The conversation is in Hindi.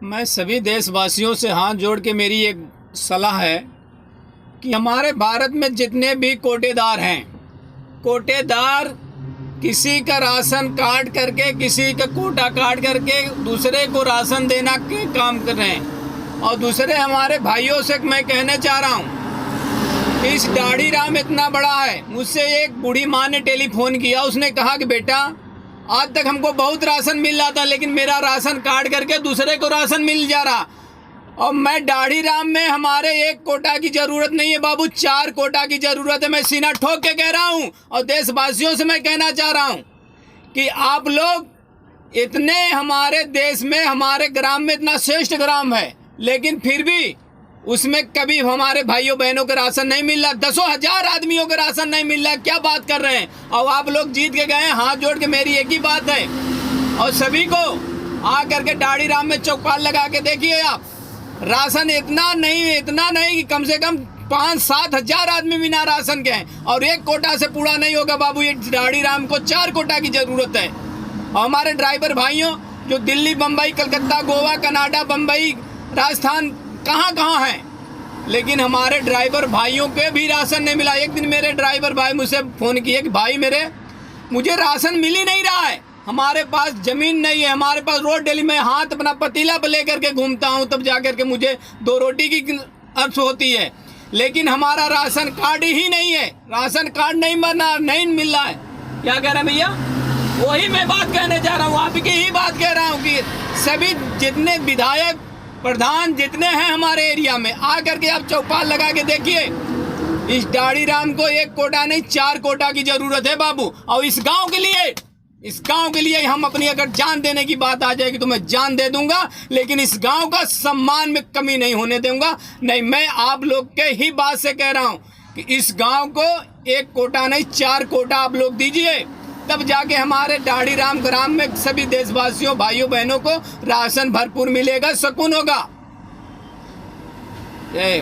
मैं सभी देशवासियों से हाथ जोड़ के मेरी एक सलाह है कि हमारे भारत में जितने भी कोटेदार हैं, कोटेदार किसी का राशन काट करके, किसी का कोटा काट करके दूसरे को राशन देना के काम कर रहे हैं। और दूसरे हमारे भाइयों से मैं कहना चाह रहा हूँ कि इस दाढ़ी राम इतना बड़ा है। मुझसे एक बूढ़ी माँ ने टेलीफोन किया, उसने कहा कि बेटा आज तक हमको बहुत राशन मिल रहा था, लेकिन मेरा राशन काट करके दूसरे को राशन मिल जा रहा। और मैं दाढ़ी राम में हमारे एक कोटा की ज़रूरत नहीं है बाबू, 4 कोटा की ज़रूरत है। मैं सीना ठोक के कह रहा हूँ और देशवासियों से मैं कहना चाह रहा हूँ कि आप लोग इतने, हमारे देश में, हमारे ग्राम में इतना श्रेष्ठ ग्राम है, लेकिन फिर भी उसमें कभी हमारे भाइयों बहनों का राशन नहीं मिल रहा। 10,000 आदमियों का राशन नहीं मिल रहा। क्या बात कर रहे हैं? और आप लोग जीत के गए। हाथ जोड़ के मेरी एक ही बात है, और सभी को आ करके दाढ़ी राम में चौपाल लगा के देखिए आप। राशन इतना नहीं कि कम से कम 5-7 हज़ार आदमी बिना राशन के हैं, और एक कोटा से पूरा नहीं होगा बाबू। ये दाढ़ी राम को 4 कोटा की ज़रूरत है। और हमारे ड्राइवर भाइयों जो दिल्ली, बम्बई, कलकत्ता, गोवा, कनाडा, बम्बई, राजस्थान, कहाँ हैं, लेकिन हमारे ड्राइवर भाइयों के भी राशन नहीं मिला। एक दिन मेरे ड्राइवर भाई मुझसे फ़ोन किए कि भाई मुझे राशन मिल ही नहीं रहा है, हमारे पास ज़मीन नहीं है, हमारे पास रोड डेली में हाथ अपना पतीला पर लेकर के घूमता हूँ, तब जा कर के मुझे 2 रोटी की अर्थ होती है, लेकिन हमारा राशन कार्ड ही नहीं है। राशन कार्ड नहीं मिल रहा है। क्या कह रहे हैं भैया? वही मैं बात कहने जा रहा हूँ, आपकी ही बात कह रहा हूँ कि सभी जितने विधायक, प्रधान जितने हैं हमारे एरिया में, आ करके आप चौपाल लगा के देखिए। इस दाढ़ी राम को 1 कोटा नहीं 4 कोटा की ज़रूरत है बाबू। और इस गांव के लिए हम अपनी, अगर जान देने की बात आ जाएगी तो मैं जान दे दूंगा, लेकिन इस गांव का सम्मान में कमी नहीं होने दूंगा। नहीं, मैं आप लोग के ही बात से कह रहा हूँ कि इस गाँव को 1 कोटा नहीं 4 कोटा आप लोग दीजिए, तब जाके हमारे दाढ़ी राम ग्राम में सभी देशवासियों, भाइयों बहनों को राशन भरपूर मिलेगा, सुकून होगा। जय